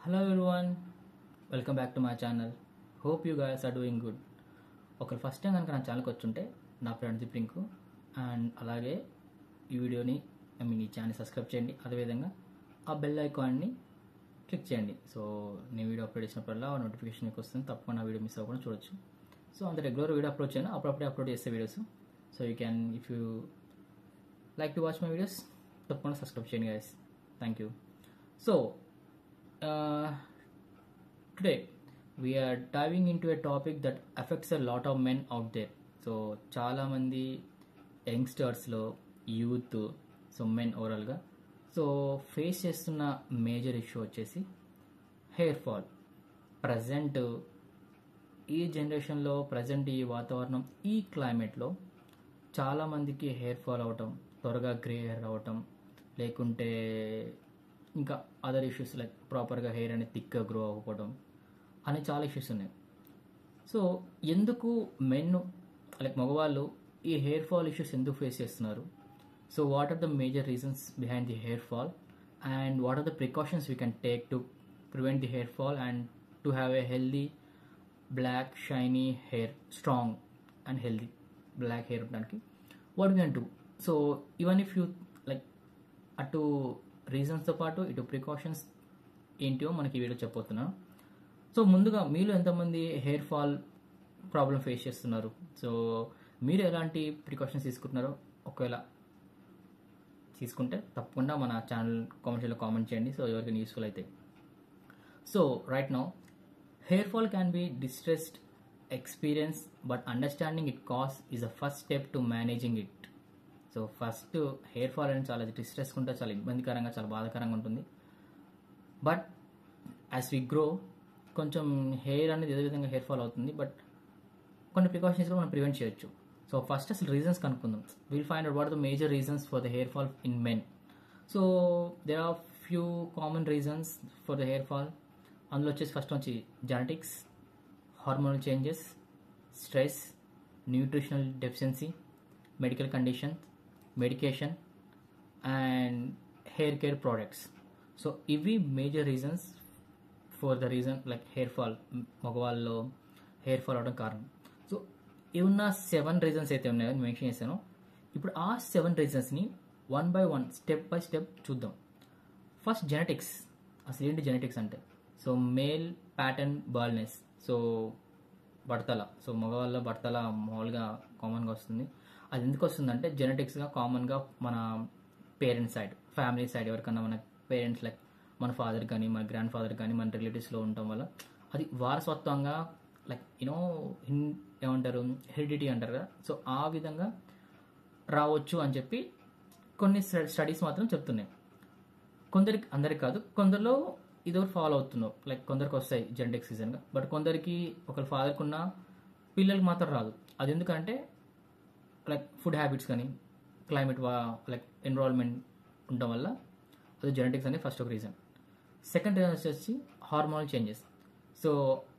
Hello everyone, welcome back to my channel. Hope you guys are doing good. ఒకరు first time కనుక నా ఛానల్కి వచ్చుంటే నా పేరు అనుదీప్ రింకు అండ్ అలాగే ఈ వీడియోని ఈ ఛానల్ సబ్స్క్రైబ్ చేయండి. అదేవిధంగా ఆ బెల్ ఐకాన్ని క్లిక్ చేయండి. సో నేను వీడియో అప్లోడ్ చేసినప్పుడల్లా నోటిఫికేషన్ మీకు వస్తుంది. తప్పకుండా వీడియో మిస్ అవ్వకుండా చూడొచ్చు. సో అంత రెగ్యులర్ వీడియో అప్లోడ్ చేయను, అప్పుడప్పుడే అప్లోడ్ చేసే videos. So you can if you like to watch my videos తప్పకుండా సబ్స్క్రైబ్ చేయండి guys. Thank you. So today we are diving into a topic that affects a lot of men out there. So చాలా మంది యంగ్స్టర్స్లో youth men ఓవరాల్గా face చేస్తున్న major issue వచ్చేసి hair fall. Present ఈ జనరేషన్లో present ఈ వాతావరణం ఈ క్లైమేట్లో చాలామందికి హెయిర్ ఫాల్ అవటం, త్వరగా గ్రే హెయిర్ అవటం, లేకుంటే ఇంకా అదర్ ఇష్యూస్ లైక్ ప్రాపర్గా హెయిర్ అనేది థిక్గా గ్రో అవ్వకపోవడం అని చాలా ఇష్యూస్ ఉన్నాయి. సో ఎందుకు మెన్ లైక్ మగవాళ్ళు ఈ హెయిర్ ఫాల్ ఇష్యూస్ ఎందుకు ఫేస్ చేస్తున్నారు? So what are the major reasons behind the hair fall and what are the precautions we can take to prevent the hair fall and to have a healthy black shiny hair, strong and healthy black hair ఉండడానికి what we can do? So even if you like అటు రీజన్స్తో పాటు ఇటు precautions ఏంటో మనకి ఈ video చెప్పబోతున్నాను. So ముందుగా మీలో ఎంతమంది హెయిర్ ఫాల్ ప్రాబ్లం ఫేస్ చేస్తున్నారు? సో మీరు ఎలాంటి ప్రికాషన్స్ తీసుకుంటున్నారో ఒకవేళ తీసుకుంటే తప్పకుండా మన ఛానల్ కామెంట్స్లో కామెంట్ చేయండి. సో ఎవరికైనా యూస్ఫుల్ అయితే. So right now hair fall can be distressed experience but understanding it cause is the first step to managing it. So first hair fall అనేది చాలా డిస్ట్రెస్గా ఉంటుంది, చాలా ఇబ్బందికరంగా, చాలా బాధాకరంగా ఉంటుంది. బట్ యాజ్ వి గ్రో కొంచెం హెయిర్ అనేది ఏదో విధంగా హెయిర్ ఫాల్ అవుతుంది, బట్ కొన్ని ప్రికాషన్స్లో మనం ప్రివెంట్ చేయొచ్చు. సో ఫస్ట్ అసలు రీజన్స్ కనుక్కుందాం. Will find out what are the major reasons for the hair fall in men. So there are few common reasons for the hair fall. అందులో వచ్చేసి first వచ్చి genetics, hormonal changes, stress, nutritional deficiency, medical condition, medication and hair care products. So ఇవి major reasons for the reason like hair fall, మగవాళ్ళలో hair fall అవడం కారణం. So ఇవున్న 7 reasons అయితే ఉన్నాయో mention చేశాను. ఇప్పుడు ఆ 7 రీజన్స్ని one by one step by step చూద్దాం. First genetics. అసలు ఏంటి జెనెటిక్స్ అంటే? So male pattern baldness, so బడతల. సో మగవాళ్ళ బడతల మామూలుగా కామన్గా వస్తుంది. అది ఎందుకు వస్తుందంటే జెనెటిక్స్గా కామన్గా మన పేరెంట్స్ సైడ్, ఫ్యామిలీ సైడ్ ఎవరికన్నా మన పేరెంట్స్ లైక్ మన ఫాదర్ కానీ మన గ్రాండ్ ఫాదర్ కానీ మన రిలేటివ్స్లో ఉండటం వల్ల అది వారసత్వంగా లైక్ ఏమంటారు హెరిడిటీ అంటారు కదా. సో ఆ విధంగా రావచ్చు అని చెప్పి కొన్ని స్టడీస్ మాత్రం చెప్తున్నాయి. కొందరికి, అందరికి కాదు, కొందరిలో ఇది ఫాలో అవుతున్నావు లైక్ కొందరికి వస్తాయి జెనెటిక్స్ రీజన్గా, బట్ కొందరికి ఒకరి ఫాదర్కి ఉన్న పిల్లలకి మాత్రం రాదు. అది ఎందుకంటే లైక్ ఫుడ్ హ్యాబిట్స్ కానీ క్లైమేట్ లైక్ ఎన్విరాన్మెంట్ ఉండడం వల్ల అది జెనెటిక్స్ అనేది ఫస్ట్ ఒక రీజన్. సెకండ్ రీజన్ వచ్చేసి హార్మోనల్ చేంజెస్. సో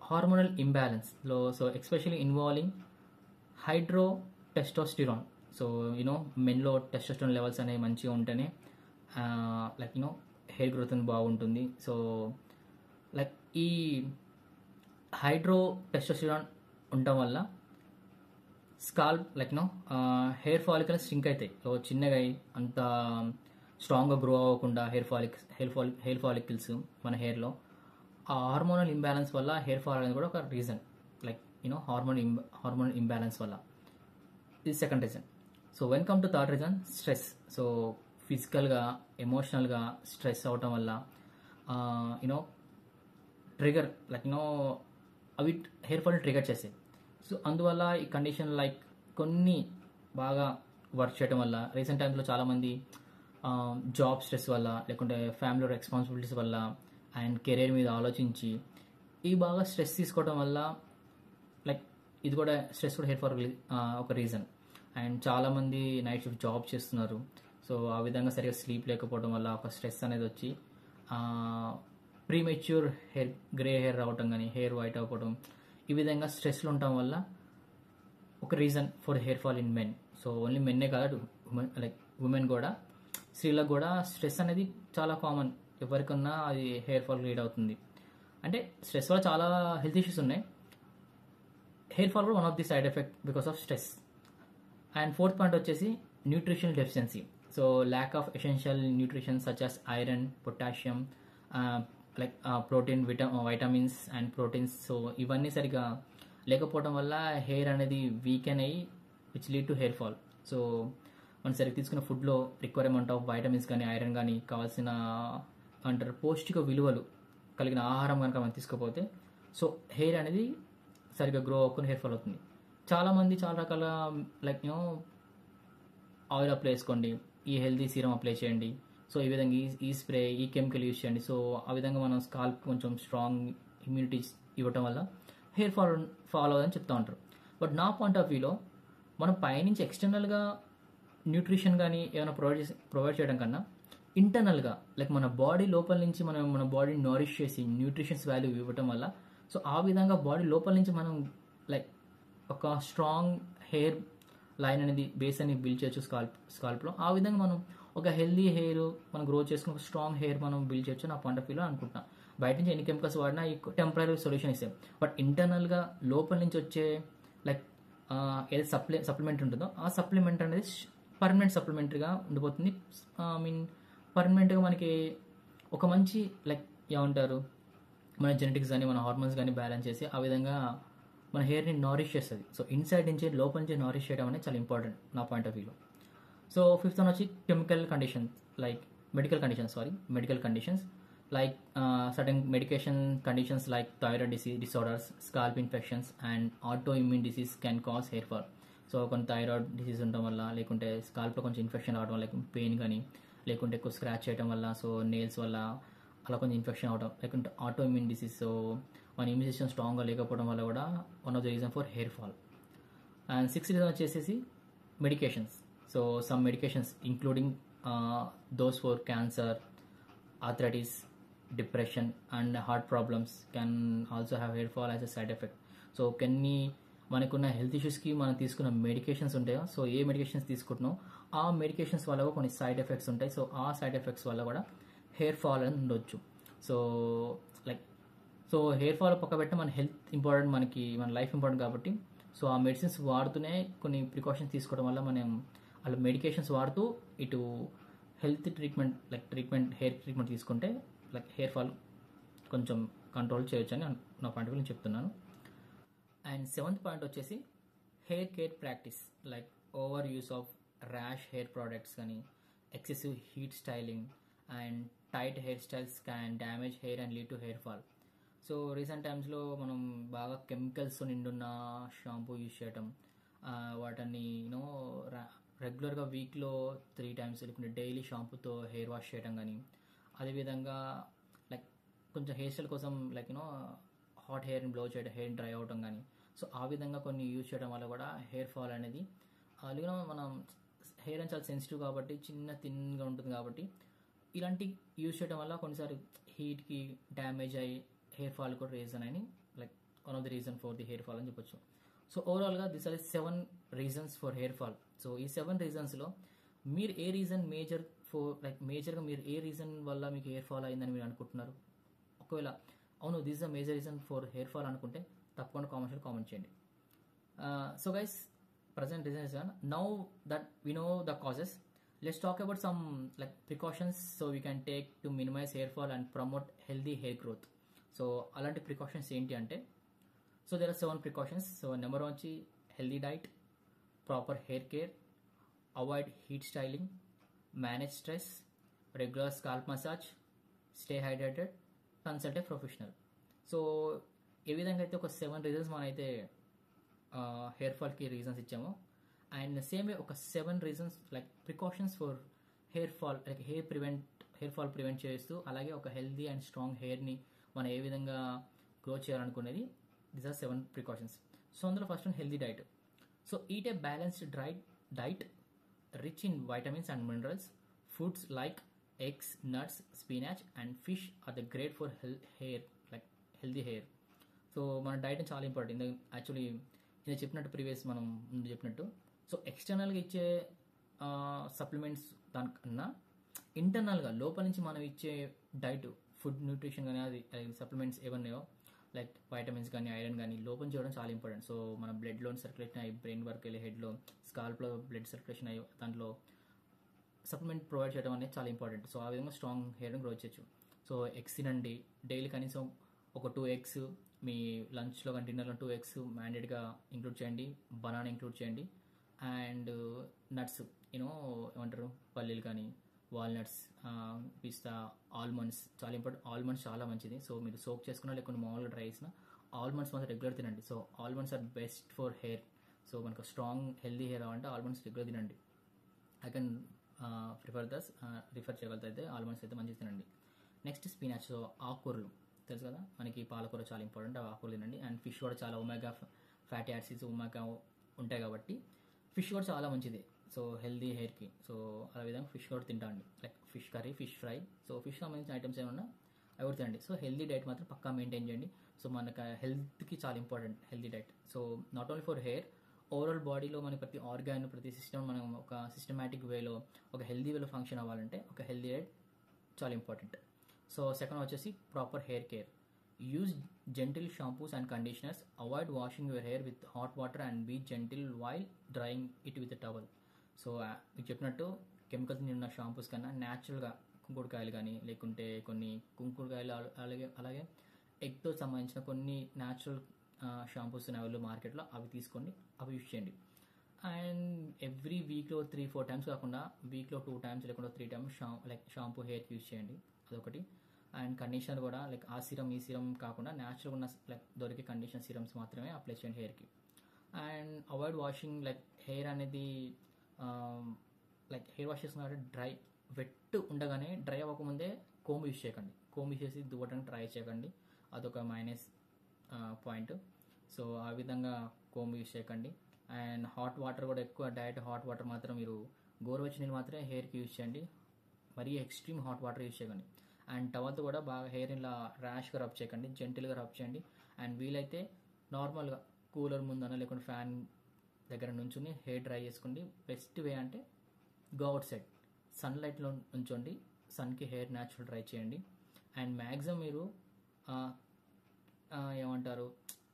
హార్మోనల్ ఇంబ్యాలెన్స్లో so especially involving hydro testosterone. So మెన్లో టెస్టోస్టిరాన్ లెవెల్స్ అనేవి మంచిగా ఉంటేనే లైక్ హెయిర్ గ్రోత్ అని బాగుంటుంది. సో లైక్ ఈ హైడ్రో టెస్టోస్టిరాన్ ఉండటం వల్ల scalp like hair follicles shrink అవుతాయి. సో చిన్నగా అంత స్ట్రాంగ్గా గ్రో అవ్వకుండా హెయిర్ ఫాలికల్స్ మన హెయిర్లో ఆ హార్మోనల్ ఇంబ్యాలెన్స్ వల్ల హెయిర్ ఫాల్ అనేది కూడా ఒక రీజన్ లైక్ హార్మోనల్ ఇంబ్యాలెన్స్ వల్ల. ఇది second reason. So when come to third reason stress. So ఫిజికల్గా ఎమోషనల్గా స్ట్రెస్ అవటం వల్ల ట్రిగర్ లైక్ అవి హెయిర్ ఫాల్ని ట్రిగర్ చేస్తాయి. సో అందువల్ల ఈ కండిషన్ లైక్ కొన్ని బాగా వర్క్ చేయడం వల్ల రీసెంట్ టైమ్స్లో చాలామంది జాబ్ స్ట్రెస్ వల్ల లేకుంటే ఫ్యామిలీ రెస్పాన్సిబిలిటీస్ వల్ల అండ్ కెరీర్ మీద ఆలోచించి ఈ బాగా స్ట్రెస్ తీసుకోవడం వల్ల లైక్ ఇది కూడా స్ట్రెస్ కూడా హెయిర్ ఫాల్ ఒక రీజన్. అండ్ చాలామంది నైట్ షిఫ్ట్ జాబ్ చేస్తున్నారు. సో ఆ విధంగా సరిగా స్లీప్ లేకపోవడం వల్ల ఒక స్ట్రెస్ అనేది వచ్చి ప్రీమెచ్యూర్ హెయిర్ గ్రే హెయిర్ రావటం కానీ హెయిర్ వైట్ అవ్వడం, ఈ విధంగా స్ట్రెస్లో ఉండటం వల్ల ఒక reason for hair fall in men. So only మెన్నే కాదు, లైక్ ఉమెన్ కూడా, స్త్రీలకు కూడా స్ట్రెస్ అనేది చాలా కామన్. ఎవరికన్నా అది హెయిర్ ఫాల్ లీడ్ అవుతుంది. అంటే స్ట్రెస్ వల్ల చాలా హెల్త్ ఇష్యూస్ ఉన్నాయి. హెయిర్ ఫాల్ కూడా one of the side effect because of stress. And fourth point వచ్చేసి nutritional deficiency. So lack of essential nutrition such as iron, potassium, like protein, vitamins and proteins. So ఇవన్నీ సరిగా లేకపోవడం వల్ల hair అనేది weaken అయ్యి which lead to hair fall. So మనం సరిగ్గా తీసుకున్న ఫుడ్లో రిక్వైర్మెంట్ ఆఫ్ వైటమిన్స్ కానీ ఐరన్ కానీ కావాల్సిన అంటారు పౌష్టిక విలువలు కలిగిన ఆహారం కనుక మనం తీసుకోకపోతే సో హెయిర్ అనేది సరిగ్గా గ్రో అవ్వకుండా హెయిర్ ఫాల్ అవుతుంది. చాలామంది చాలా రకాల లైక్ ఆయిల్ అప్లై చేసుకోండి, ఈ హెల్దీ సీరం అప్లై చేయండి, సో ఈ విధంగా ఈ స్ప్రే, ఈ కెమికల్ యూజ్ చేయండి. సో ఆ విధంగా మనం స్కాల్ప్ కొంచెం స్ట్రాంగ్ ఇమ్యూనిటీ ఇవ్వటం వల్ల హెయిర్ ఫాల్ అవ్వదని చెప్తూ ఉంటారు. బట్ నా పాయింట్ ఆఫ్ వ్యూలో మనం పైనుంచి ఎక్స్టర్నల్గా న్యూట్రిషన్ కానీ ఏమైనా ప్రొవైడ్ చేయడం కన్నా ఇంటర్నల్గా లైక్ మన బాడీ లోపల నుంచి మనం మన బాడీని నరిష్ చేసి న్యూట్రిషన్స్ వాల్యూ ఇవ్వటం వల్ల సో ఆ విధంగా బాడీ లోపల నుంచి మనం లైక్ ఒక స్ట్రాంగ్ హెయిర్ లైన్ అనేది బేస్ అనేది బిల్డ్ చేయొచ్చు స్కాల్ప్లో. ఆ విధంగా మనం ఒక హెల్దీ హెయిర్ మనం గ్రో చేసుకుని ఒక స్ట్రాంగ్ హెయిర్ మనం బిల్డ్ చేయొచ్చు నా పాయింట్ ఆఫ్ వ్యూలో అనుకుంటున్నా. బయట నుంచి ఎన్ని కెమికల్స్ వాడినా ఈ టెంపరీ సొల్యూషన్ ఇస్తాయి. బట్ ఇంటర్నల్గా లోపల నుంచి వచ్చే లైక్ ఏది సప్లిమెంట్ ఉంటుందో ఆ సప్లిమెంట్ అనేది పర్మనెంట్ సప్లిమెంటరీగా ఉండిపోతుంది. పర్మనెంట్గా మనకి ఒక మంచి లైక్ ఏమంటారు మన జెనెటిక్స్ కానీ మన హార్మోన్స్ కానీ బ్యాలెన్స్ చేసి ఆ విధంగా మన హెయిర్ని నారిష్ చేస్తుంది. సో ఇన్సైడ్ నుంచి లోపల నుంచి నారిష్ చేయడం అనేది చాలా ఇంపార్టెంట్ నా పాయింట్ ఆఫ్ వ్యూలో. సో ఫిఫ్త్ వన్ వచ్చి medical conditions like certain medication conditions like thyroid disorders, scalp infections and auto immune disease can cause hair fall. So కొన్ని థైరాయిడ్ డిసీజ్ ఉండడం వల్ల లేకుంటే స్కాల్ప్లో కొంచెం ఇన్ఫెక్షన్ రావడం వల్ల పెయిన్ కానీ లేకుంటే ఎక్కువ స్క్రాచ్ చేయడం వల్ల సో నెయిల్స్ వల్ల అలా కొంచెం ఇన్ఫెక్షన్ అవడం లేకుంటే ఆటో ఇమ్యూన్ డిసీజ్. సో మన ఇమ్యూన్ సిస్టమ్ స్ట్రాంగ్గా లేకపోవడం వల్ల కూడా one of the reason for hair fall. And sixth reason వచ్చేసి medications. So some medications including those for cancer, arthritis, depression and heart problems can also have hair fall as a side effect. So కొన్ని మనకున్న health ఇష్యూస్కి మనం తీసుకున్న medications ఉంటాయో so ఏ medications తీసుకుంటున్నాం ఆ medications వల్ల కూడా కొన్ని సైడ్ ఎఫెక్ట్స్ ఉంటాయి. సో ఆ సైడ్ ఎఫెక్ట్స్ వల్ల కూడా హెయిర్ ఫాల్ అని ఉండొచ్చు. సో హెయిర్ ఫాల్ పక్క పెట్టి మన హెల్త్ ఇంపార్టెంట్, మన లైఫ్ ఇంపార్టెంట్ కాబట్టి సో ఆ మెడిసిన్స్ వాడుతూనే కొన్ని ప్రికాషన్స్ తీసుకోవడం వల్ల మనం అలా మెడికేషన్స్ వాడుతూ ఇటు హెల్త్ ట్రీట్మెంట్ హెయిర్ ట్రీట్మెంట్ తీసుకుంటే హెయిర్ ఫాల్ కొంచెం కంట్రోల్ చేయొచ్చు అని నా పాయింట్ గురించి చెప్తున్నాను. అండ్ సెవెంత్ పాయింట్ వచ్చేసి hair care practice like over use of harsh hair products కానీ excessive heat styling and tight hair styles can damage hair and lead to hair fall. So recent టైమ్స్లో మనం బాగా chemicals నిండున్న shampoo use చేయటం, వాటిని రెగ్యులర్గా వీక్లో 3 times లేకుంటే daily షాంపూతో hair wash చేయడం కానీ అదేవిధంగా కొంచెం హెయిర్ స్టైల్ కోసం హాట్ హెయిర్ని బ్లో చేయడం, హెయిర్ డ్రై అవడం కానీ సో ఆ విధంగా కొన్ని యూజ్ చేయడం వల్ల కూడా హెయిర్ ఫాల్ అనేది మనం హెయిర్ అని చాలా సెన్సిటివ్ కాబట్టి థిన్గా ఉంటుంది కాబట్టి ఇలాంటి యూజ్ చేయడం వల్ల కొన్నిసారి హీట్కి డ్యామేజ్ అయ్యి హెయిర్ ఫాల్ కూడా రీజన్ అని one of the reason for the hair fall అని చెప్పొచ్చు. సో ఓవరాల్గా this are 7 reasons for hair fall. So ఈ 7 reasonsలో మీరు ఏ రీజన్ మేజర్గా మీరు ఏ రీజన్ వల్ల మీకు హెయిర్ ఫాల్ అయిందని మీరు అనుకుంటున్నారు? ఒకవేళ అవును this the major reason for hair fall అనుకుంటే తప్పకుండా కామెంట్ చేయండి. So guys, present reason is done. Now that we know the causes, let's talk about some precautions so we can take to minimize hair fall and promote healthy hair growth. So అలాంటి precautions ఏంటి అంటే so there are 7 precautions. So number 1 వచ్చి healthy diet, proper hair care, avoid heat styling, manage stress, regular scalp massage, stay hydrated, consult a professional. So ఏ విధంగా అయితే ఒక 7 reasons మనం అయితే హెయిర్ ఫాల్కి రీజన్స్ ఇచ్చాము అండ్ సేమ్ వే ఒక 7 reasons precautions for hair fall hair fall prevent చేస్తూ అలాగే ఒక హెల్దీ అండ్ స్ట్రాంగ్ హెయిర్ని మనం ఏ విధంగా గ్రో చేయాలనుకునేది దీస్ ఆర్ 7 precautions. సో అందులో first healthy diet. So eat a balanced diet rich in vitamins and minerals. Foods like eggs, nuts, spinach and fish are the great for healthy hair. So మన diet చాలా important. Actually నేను చెప్పినట్టు previous మనం ముందు చెప్పినట్టు so ఎక్స్టర్నల్గా ఇచ్చే supplements దానికన్నా ఇంటర్నల్గా లోపల నుంచి మనం ఇచ్చే డైట్ ఫుడ్ న్యూట్రిషన్ కానీ అది సప్లిమెంట్స్ ఏమన్నాయో లైక్ వైటమిన్స్ కానీ ఐరన్ కానీ లోపం చేయడం చాలా ఇంపార్టెంట్. సో మన బ్లడ్లో సర్క్యులేషన్ అయ్యి బ్రెయిన్ వర్క్ వెళ్ళి హెడ్లో స్కాల్ప్లో బ్లడ్ సర్క్యులేషన్ అయ్యి దాంట్లో సప్లిమెంట్ ప్రొవైడ్ చేయడం అనేది చాలా ఇంపార్టెంట్. సో ఆ విధంగా స్ట్రాంగ్ హెయిర్ని గ్రో చేయొచ్చు. సో ఎగ్స్ తినండి డైలీ, కనీసం ఒక 2 ఎగ్స్ మీ లంచ్లో కానీ డిన్నర్లో 2 ఎగ్స్ మ్యాండేట్గా ఇంక్లూడ్ చేయండి. బనానా ఇంక్లూడ్ చేయండి. అండ్ నట్స్ ఏమంటారు, పల్లీలు కానీ వాల్నట్స్, పిస్తా, ఆల్మండ్స్ చాలా ఇంపార్టెంట్. ఆల్మండ్స్ చాలా మంచిది. సో మీరు సోక్ చేసుకున్నా లేకుంటే మామూలుగా డ్రై చేసిన ఆల్మండ్స్ మాత్రం రెగ్యులర్ తినండి. So almonds are best for hair. So మనకు స్ట్రాంగ్ హెల్దీ హెయిర్ అవ్వాలంటే ఆల్మండ్స్ రెగ్యులర్ తినండి. ఐ కెన్ రిఫర్ చేయగలుగుతా అయితే ఆల్మండ్స్ అయితే మంచిగా తినండి. Next spinach. సో ఆకుకూరలు తెలుసు కదా మనకి, పాలకూర చాలా ఇంపార్టెంట్, ఆకుకూరలు తినండి. అండ్ ఫిష్ కూడా చాలా ఒమేగా ఫ్యాటీ యాసిడ్స్ ఒమేగా ఉంటాయి కాబట్టి ఫిష్ కూడా చాలా మంచిది. సో హెల్దీ హెయిర్కి. సో ఆ విధంగా ఫిష్ కూడా తింటాండి, like fish curry, fish fry. So fish సంబంధించిన ఐటమ్స్ ఏమన్నా అవి కూడా తినండి. సో హెల్దీ డైట్ మాత్రం పక్కా మెయింటైన్ చేయండి. సో మనకు హెల్త్కి చాలా important healthy diet. So not only for hair, overall బాడీలో మన ప్రతి ఆర్గాన్, ప్రతి సిస్టమ్ మనం ఒక సిస్టమేటిక్ వేలో, ఒక హెల్దీ వేలో ఫంక్షన్ అవ్వాలంటే ఒక హెల్దీ డైట్ చాలా ఇంపార్టెంట్. సో సెకండ్ వచ్చేసి proper hair care. Use gentle shampoos and conditioners. Avoid washing your hair with hot water and be gentle while drying it with towel. So మీకు చెప్పినట్టు chemicals నిన్న shampoos కన్నా న్యాచురల్గా కుంకుడుకాయలు కానీ లేకుంటే కొన్ని కుంకుడుకాయలు అలాగే ఎగ్తో సంబంధించిన కొన్ని న్యాచురల్ షాంపూస్ అవైలబుల్ మార్కెట్లో, అవి తీసుకోండి, అవి యూజ్ చేయండి. అండ్ ఎవ్రీ వీక్లో 3-4 టైమ్స్ కాకుండా వీక్లో 2 టైమ్స్ లేకుండా 3 టైమ్స్ షాంపూ హెయిర్కి యూజ్ చేయండి, అదొకటి. అండ్ కండిషనర్ కూడా లైక్ ఆ సీరం ఈ సీరం కాకుండా న్యాచురల్ ఉన్న దొరికే కండిషనర్ సీరమ్స్ మాత్రమే అప్లై చేయండి హెయిర్కి. And avoid washing like hair అనేది హెయిర్ వాష్ చేసుకున్న డ్రై వెట్ ఉండగానే డ్రై అవ్వకముందే కోమ్ యూజ్ చేయకండి. కోమ్ యూజ్ చేసి దువ్వడానికి ట్రై చేయకండి, అదొక మైనస్ పాయింట్. సో ఆ విధంగా కోమ్ యూజ్ చేయకండి. అండ్ హాట్ వాటర్ కూడా ఎక్కువ డైరెక్ట్ హాట్ వాటర్ మాత్రం మీరు గోరువెచ్చని నీళ్ళు మాత్రమే హెయిర్కి యూజ్ చేయండి, మరీ ఎక్స్ట్రీమ్ హాట్ వాటర్ యూజ్ చేయకండి. అండ్ టవల్తో కూడా బాగా హెయిర్ ఇలా ర్యాష్గా రబ్ చేయకండి, జెంటిల్గా రబ్ చేయండి. అండ్ వీలైతే నార్మల్గా కూలర్ ముందన లేకుంటే ఫ్యాన్ దగ్గర నుంచుని హెయిర్ డ్రై చేసుకోండి. బెస్ట్ వే అంటే గో అవుట్ సైడ్, సన్లైట్లో ఉంచండి, సన్కి హెయిర్ న్యాచురల్ డ్రై చేయండి. అండ్ మ్యాక్సిమం మీరు ఏమంటారు,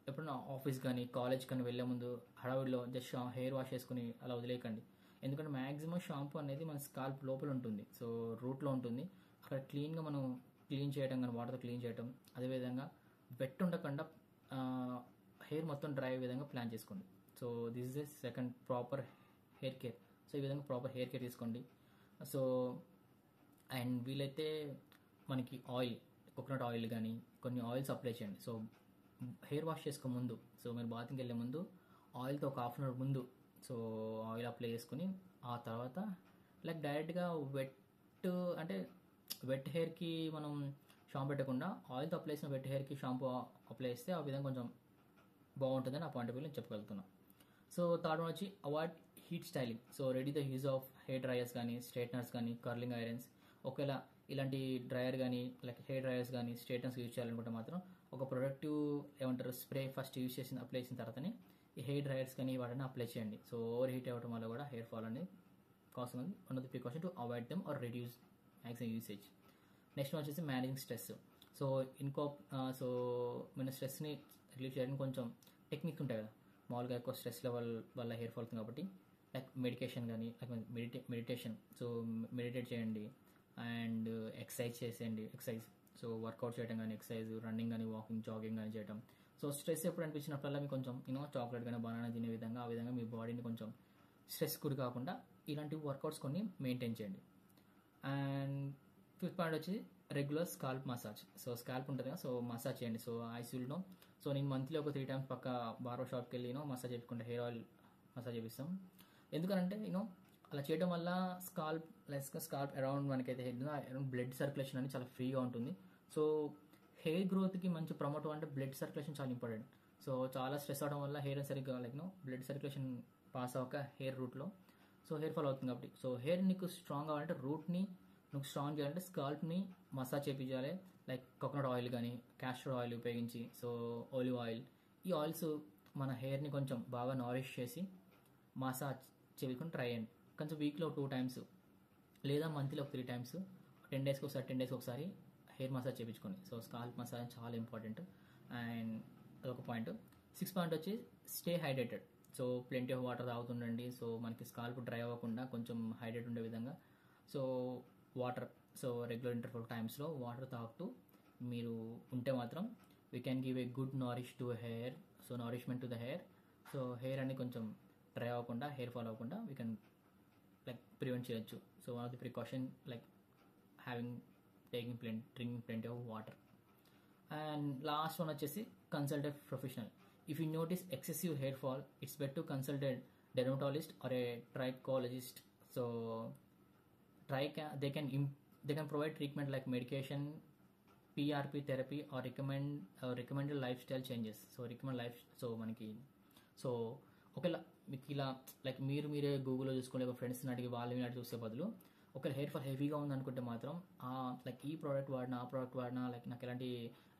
ఎప్పుడైనా ఆఫీస్ కానీ కాలేజ్ కానీ వెళ్ళే ముందు హడావిడిలో జస్ట్ హెయిర్ వాష్ చేసుకుని అలా వదిలేయకండి. ఎందుకంటే మ్యాక్సిమం షాంపూ అనేది మన స్కాల్ప్ లోపల ఉంటుంది, సో రూట్లో ఉంటుంది. అక్కడ క్లీన్గా మనం క్లీన్ చేయడం కానీ వాటర్తో క్లీన్ చేయడం, అదేవిధంగా వెట్ ఉండకుండా హెయిర్ మొత్తం డ్రై అయ్యే విధంగా ప్లాన్ చేసుకోండి. So this is the second proper hair care. So ఈ విధంగా ప్రాపర్ హెయిర్ కేర్ తీసుకోండి. సో అండ్ వీలైతే మనకి ఆయిల్, కోకోనట్ ఆయిల్ కానీ కొన్ని ఆయిల్స్ అప్లై చేయండి. సో హెయిర్ వాష్ చేసుకో ముందు, సో మీరు బాత్రూమ్కి వెళ్ళే ముందు ఆయిల్తో ఒక హాఫ్ అన్ అవర్ ముందు సో ఆయిల్ అప్లై చేసుకుని ఆ తర్వాత డైరెక్ట్గా అంటే వెట్ హెయిర్కి మనం షాంపూ పెట్టకుండా ఆయిల్తో అప్లై చేసిన వెట్ హెయిర్కి షాంపూ అప్లై చేస్తే ఆ విధంగా కొంచెం బాగుంటుందని ఆ పాయింట్ ఆఫ్ వ్యూ నేను చెప్పగలుగుతున్నాను. సో థర్డ్ వన్ వచ్చి avoid heat styling. So ready the use of hair dryers కానీ స్ట్రైట్నర్స్ కానీ కర్లింగ్ ఐరన్స్. ఒకవేళ ఇలాంటి డ్రైయర్ కానీ హెయిర్ డ్రైయర్స్ కానీ స్ట్రైట్నర్స్ యూజ్ చేయాలనుకుంటే మాత్రం ఒక ప్రొడక్టివ్ స్ప్రే ఫస్ట్ యూజ్ చేసిన అప్లై చేసిన తర్వాతనే ఈ హెయిర్ డ్రైయర్స్ కానీ వాటిని అప్లై చేయండి. సో ఓవర్ హీట్ అవ్వడం వల్ల కూడా హెయిర్ ఫాల్ అనేది కాస్ట్ ఉంది. One of the precaution to avoid them or reduce maximum usage. Next వచ్చేసి మేనేజింగ్ స్ట్రెస్. సో సో మన స్ట్రెస్ని రిలీవ్ చేయడానికి కొంచెం టెక్నిక్ ఉంటాయి కదా, మామూలుగా ఎక్కువ స్ట్రెస్ లెవెల్ వల్ల హెయిర్ ఫాల్ అవుతుంది కాబట్టి మెడికేషన్ కానీ మెడిటేషన్. సో మెడిటేట్ చేయండి అండ్ ఎక్సర్సైజ్ చేసేయండి. సో వర్కౌట్ చేయడం కానీ ఎక్సర్సైజ్, రన్నింగ్ కానీ వాకింగ్, జాగింగ్ కానీ చేయడం. సో స్ట్రెస్ ఎప్పుడు అనిపించినప్పుడల్లా మీకు కొంచెం చాక్లెట్ కానీ బనానా తినే విధంగా ఆ విధంగా మీ బాడీని కొంచెం స్ట్రెస్ గురి కాకుండా ఇలాంటి వర్కౌట్స్ కొన్ని మెయింటైన్ చేయండి. అండ్ ఫిఫ్త్ పాయింట్ వచ్చి regular scalp massage. So scalp ఉంటుంది కదా, సో మసాజ్ చేయండి. సో ఐసీయూలో సో నేను మంత్లీ ఒక 3 టైమ్స్ పక్క బార్బర్ షాప్కి వెళ్ళి మసాజ్ చేసుకుంటే హెయిర్ ఆయిల్ మసాజ్ చేపిస్తాం. ఎందుకంటే అలా చేయడం వల్ల స్కాల్ప్ అరౌండ్ మనకైతే హెడ్ అరౌండ్ బ్లడ్ సర్క్యులేషన్ అనేది చాలా ఫ్రీగా ఉంటుంది. సో హెయిర్ గ్రోత్కి మంచి ప్రమోట్ అంటే బ్లడ్ సర్క్యులేషన్ చాలా ఇంపార్టెంట్. సో చాలా స్ట్రెస్ అవడం వల్ల హెయిర్ సరిగ్గా బ్లడ్ సర్క్యులేషన్ పాస్ అవ్వక హెయిర్ రూట్లో సో హెయిర్ ఫాల్ అవుతుంది కాబట్టి సో హెయిర్ నీకు స్ట్రాంగ్ కావాలంటే రూట్ని నువ్వు స్ట్రాంగ్ చేయాలంటే స్కాల్ప్ని మసాజ్ చేయించాలి. కోకోనట్ ఆయిల్ కానీ క్యాస్టర్ ఆయిల్ ఉపయోగించి, సో ఆలివ్ ఆయిల్, ఈ ఆయిల్స్ మన హెయిర్ని కొంచెం బాగా నారిష్ చేసి మసాజ్ చేసుకుని ట్రై చేయండి. కొంచెం వీక్లో 2 టైమ్స్ లేదా మంత్లీ ఒక 3 టైమ్స్, 10 డేస్కి ఒకసారి హెయిర్ మసాజ్ చేయించుకొని. సో స్కాల్ప్ మసాజ్ చాలా ఇంపార్టెంట్. అండ్ అదొక పాయింట్. 6th పాయింట్ వచ్చి stay hydrated. So plenty of water తాగుతుండండి. సో మనకి స్కాల్ప్ డ్రై అవ్వకుండా కొంచెం హైడ్రేట్ ఉండే విధంగా so water, so regular interval టైమ్స్లో వాటర్ తాగుతూ మీరు ఉంటే మాత్రం we can give a good nourish to hair, so nourishment to the hair. So hair అనేది కొంచెం డ్రై అవ్వకుండా, హెయిర్ ఫాల్ అవ్వకుండా వీ కెన్ లైక్ ప్రివెంట్ చేయొచ్చు. So one of the precaution like drinking plenty of water. And last one వచ్చేసి consult a professional. If you notice excessive hair fall, it's better to consult a dermatologist or a trichologist. So they can provide treatment like medication, PRP therapy, or recommended lifestyle changes. So recommend life, so మనకి so ఒకవేళ మీకు ఇలా like మీరే గూగుల్లో చూసుకుని ఒక ఫ్రెండ్స్ని అడిగి వాళ్ళని అడిగి చూసే బదులు ఒకవేళ హెయిర్ ఫాల్ హెవీగా ఉందనుకుంటే మాత్రం లైక్ ఈ ప్రోడక్ట్ వాడినా ఆ ప్రోడక్ట్ వాడినా లైక్ నాకు ఎలాంటి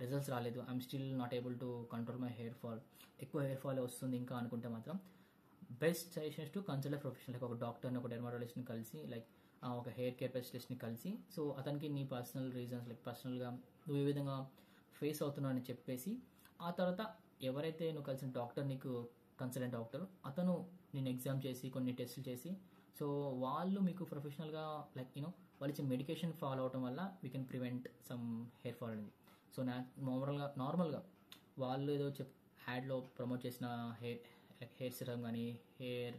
రిజల్ట్స్ రాలేదు, I'm still not able to control my hair fall, ఎక్కువ హెయిర్ ఫాల్ వస్తుంది ఇంకా అనుకుంటే మాత్రం best suggestions to consult professional, like ఒక డాక్టర్ని, ఒక డెర్మటాలజిస్ట్ని కలిసి, లైక్ ఒక హెయిర్ కేర్ స్పెషలిస్ట్ని కలిసి, సో అతనికి నీ పర్సనల్ రీజన్స్ లైక్ పర్సనల్గా నువ్వు ఏ విధంగా ఫేస్ అవుతున్నావు అని చెప్పేసి, ఆ తర్వాత ఎవరైతే నువ్వు కలిసిన డాక్టర్, నీకు కన్సల్టెంట్ డాక్టర్, అతను నేను ఎగ్జామ్ చేసి కొన్ని టెస్టులు చేసి, సో వాళ్ళు మీకు ప్రొఫెషనల్గా లైక్ వాళ్ళు ఇచ్చే మెడికేషన్ ఫాలో అవడం వల్ల we can prevent some hair fall అనేది. సో నార్మల్గా వాళ్ళు ఏదో యాడ్లో ప్రమోట్ చేసిన హెయిర్ సిరమ్ కానీ హెయిర్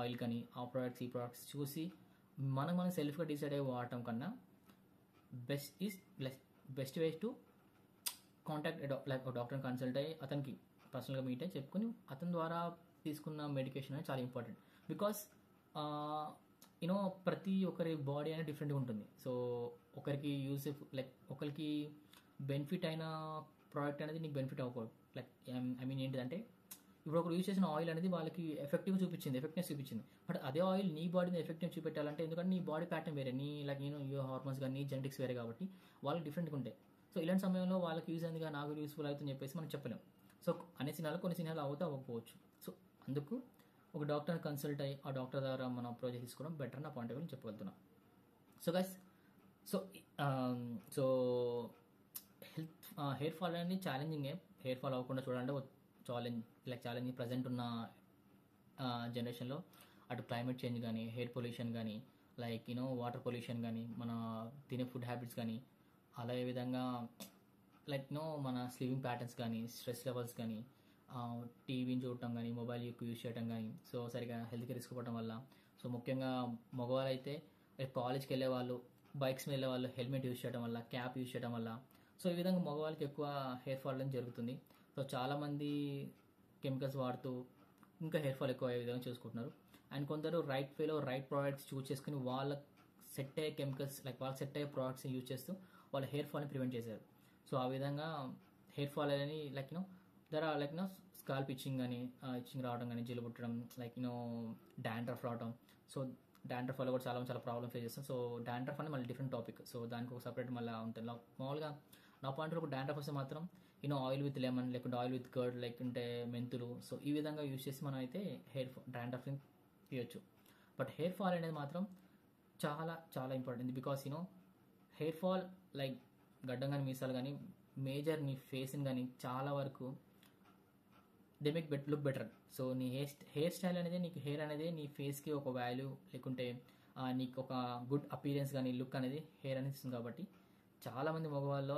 ఆయిల్ కానీ ఆ ప్రోడక్ట్స్ ఈ ప్రోడక్ట్స్ చూసి మనం సెల్ఫ్గా డిసైడ్ అయ్యి వాడటం కన్నా best ways to contact like డాక్టర్ని కన్సల్ట్ అయ్యి అతనికి పర్సనల్గా మీట్ అయ్యి చెప్పుకొని అతని ద్వారా తీసుకున్న మెడికేషన్ అనేది చాలా ఇంపార్టెంట్. బికాస్ ప్రతి ఒక్కరి బాడీ అనేది డిఫరెంట్గా ఉంటుంది. సో ఒకరికి లైక్ ఒకరికి బెనిఫిట్ అయిన ప్రోడక్ట్ అనేది నీకు బెనిఫిట్ అవ్వకూడదు. లైక్ ఐ మీన్ ఏంటిదంటే ఇప్పుడు ఒకరు యూజ్ చేసిన ఆయిల్ అనేది వాళ్ళకి ఎఫెక్టివ్నెస్ చూపించింది, బట్ అదే ఆయిల్ నీ బాడీని ఎఫెక్టివ్ చూపెట్టాలంటే, ఎందుకంటే నీ బాడీ ప్యాటర్న్ వేరే, నీ లైక్ యూ హార్మోన్స్ కానీ నీ జెనెటిక్స్ వేరే కాబట్టి వాళ్ళకి డిఫరెంట్గా ఉంటాయి. సో ఇలాంటి సమయంలో వాళ్ళకి యూజ్ అయిందిగా నాకు యూస్ఫుల్ అవుతుందని చెప్పేసి మనం చెప్పలేం. సో కొన్ని సినిమాలు అవుతా అవ్వకపోవచ్చు. సో అందుకు ఒక డాక్టర్ని కన్సల్ట్ అయ్యి ఆ డాక్టర్ ద్వారా మనం అప్రోచ్ తీసుకోవడం బెటర్ నా పాయింట్ ఆఫ్ వ్యూ చెప్పగలుగుతున్నాం. So guys, so hair fall అనేది ఛాలెంజింగే. హెయిర్ ఫాల్ అవ్వకుండా చూడాలంటే ఛాలెంజ్ ప్రజెంట్ ఉన్న జనరేషన్లో అటు క్లైమేట్ చేంజ్ కానీ, హెయిర్ పొల్యూషన్ కానీ, లైక్ వాటర్ పొల్యూషన్ కానీ, మన తినే ఫుడ్ హ్యాబిట్స్ కానీ, అలాగే విధంగా లైక్ మన స్లీవింగ్ ప్యాటర్న్స్ కానీ, స్ట్రెస్ లెవెల్స్ కానీ, టీవీని చూడటం కానీ, మొబైల్ ఎక్కువ యూజ్ చేయడం కానీ, సో సరిగా హెల్త్కి రిస్క్ పడటం వల్ల, సో ముఖ్యంగా మగవాళ్ళు అయితే కాలేజ్కి వెళ్ళే వాళ్ళు, బైక్స్ మీద వెళ్ళే వాళ్ళు హెల్మెట్ యూజ్ చేయడం వల్ల, క్యాప్ యూజ్ చేయడం వల్ల, సో ఈ విధంగా మగవాళ్ళకి ఎక్కువ హెయిర్ ఫాల్ అనేది జరుగుతుంది. సో చాలామంది కెమికల్స్ వాడుతూ ఇంకా హెయిర్ ఫాల్ ఎక్కువ అయ్యే విధంగా చూసుకుంటున్నారు. అండ్ కొందరు రైట్ వేలో రైట్ ప్రోడక్ట్స్ చూస్ చేసుకుని వాళ్ళకి సెట్ అయ్యే కెమికల్స్ లైక్ వాళ్ళకి సెట్ అయ్యే ప్రోడక్ట్స్ని యూజ్ చేస్తూ వాళ్ళ హెయిర్ ఫాల్ని ప్రివెంట్ చేశారు. సో ఆ విధంగా హెయిర్ ఫాల్ అనేది లైక్ స్కాల్ప్ ఇచ్చింగ్ కానీ, ఇచ్చింగ్ రావడం కానీ, జిల్లు పుట్టడం, లైక్ డాండ్రఫ్ రావడం. సో డాండ్రఫ్ వల్ల కూడా చాలా ప్రాబ్లమ్ ఫేస్ చేస్తాం. సో డాండ్రఫ్ అనేది మళ్ళీ డిఫరెంట్ టాపిక్. సో దానికి ఒక సపరేట్ మళ్ళీ ఉంటుంది. మామూలుగా నా పాయింట్లో ఒక డాండ్రఫ్ వస్తే మాత్రం ఆయిల్ విత్ లెమన్, లేకుంటే ఆయిల్ విత్ కర్డ్, లేకుంటే మెంతులు, సో ఈ విధంగా యూజ్ చేసి మనం అయితే డాండ్రఫ్ని తీయొచ్చు. బట్ హెయిర్ ఫాల్ అనేది మాత్రం చాలా important. Because hair fall like గడ్డం కానీ, మీసాలు కానీ, మేజర్ నీ ఫేస్ని కానీ చాలా వరకు they make look better. So నీ హెయిర్ స్టైల్ అనేది, నీకు హెయిర్ అనేది నీ ఫేస్కి ఒక వాల్యూ, లేకుంటే నీకు ఒక గుడ్ అపీరెన్స్ కానీ, లుక్ అనేది హెయిర్ అనేది ఇస్తుంది. కాబట్టి చాలామంది మగవాళ్ళు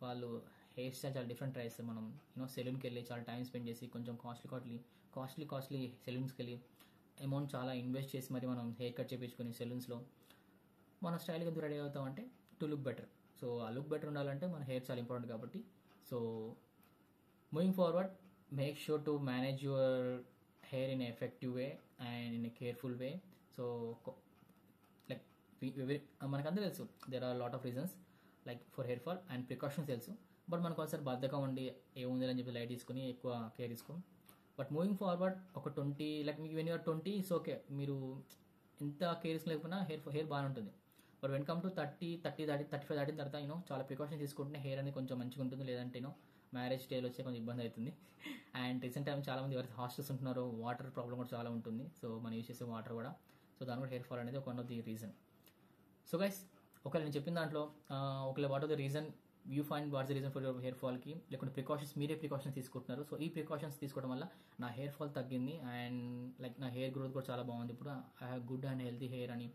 వాళ్ళు హెయిర్ స్టైల్ చాలా డిఫరెంట్ ట్రై చేస్తారు. మనం సెలూన్కి వెళ్ళి చాలా టైం స్పెండ్ చేసి కొంచెం కాస్ట్లీ సెలూన్స్కి వెళ్ళి అమౌంట్ చాలా ఇన్వెస్ట్ చేసి మరి మనం హెయిర్ కట్ చేయించుకొని సెలూన్స్లో మన స్టైల్గా ఎందుకు రెడీ అవుతామంటే టు లుక్ బెటర్. సో ఆ లుక్ బెటర్ ఉండాలంటే మన హెయిర్ చాలా ఇంపార్టెంట్ కాబట్టి, so moving forward, make sure to manage your hair in effective way and in a careful way. So like మనకందరూ తెలుసు there are lot of reasons like for hair fall and precautions తెలుసు. But మనకు ఒకసారి బద్ధకం ఉండి ఏముంది అని చెప్పి లైట్ తీసుకుని ఎక్కువ కేర్ తీసుకోం. బట్ మూవింగ్ ఫార్వర్డ్ ఒక 20 లైక్ మీకు వెన్ యూఆర్ 20 ఇట్స్ ఓకే, మీరు ఎంత కేర్ తీసుకోలేకపోయినా హెయిర్ బాగానే ఉంటుంది. బట్ వెన్ కమ్ టు 35 దాటిన తర్వాత చాలా ప్రికాషన్స్ తీసుకుంటే హెయిర్ అనేది కొంచెం మంచిగా ఉంటుంది. లేదంటే మ్యారేజ్ స్టేజ్ వచ్చే కొంచెం ఇబ్బంది అవుతుంది. అండ్ రీసెంట్ టైం చాలా మంది ఎవరైతే హాస్టల్స్ ఉంటున్నారో వాటర్ ప్రాబ్లం కూడా చాలా ఉంటుంది. సో మనం యూజ్ చేసే వాటర్ కూడా, సో దాని కూడా హెయిర్ ఫాల్ అనేది ఒక one of the reason. So guys, ఒకవేళ నేను చెప్పిన దాంట్లో ఒకవేళ what are the reason you find what's the reason for your hair ఫాల్కి, లేకుంటే ప్రికాషన్స్ మీరే ప్రికాషన్స్ తీసుకుంటున్నారు. సో ఈ ప్రికాషన్స్ తీసుకోవడం వల్ల నా హెయిర్ ఫాల్ తగ్గింది అండ్ లైక్ నా హెయిర్ గ్రోత్ కూడా చాలా బాగుంది, ఇప్పుడు I have good and healthy hair అని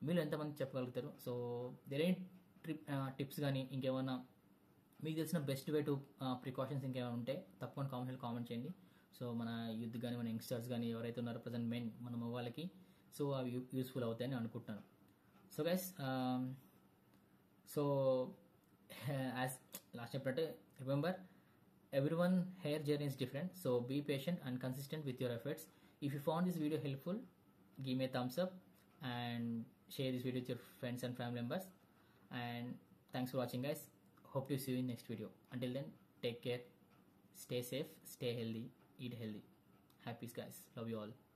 మీరు ఎంతమంది చెప్పగలుగుతారు? సో దేర్ టిప్స్ కానీ ఇంకేమైనా మీకు తెలిసిన బెస్ట్ వే టు ప్రికాషన్స్ ఇంకేమైనా ఉంటే తప్పకుండా కామెంట్ చేయండి. సో మన యూత్ కానీ మన యంగ్స్టర్స్ కానీ ఎవరైతే ఉన్నారో ప్రజెంట్ మెయిన్ మన మగవాళ్ళకి సో అవి యూస్ఫుల్ అవుతాయని అనుకుంటున్నాను. So guys, so as last చెప్పినట్టే remember everyone hair journey is different, so be patient and consistent with your efforts. If you found this video helpful, give me a thumbs up and share this video with your friends and family members. And thanks for watching guys, hope to see you in next video. Until then, take care, stay safe, stay healthy, eat healthy. Happy guys, love you all.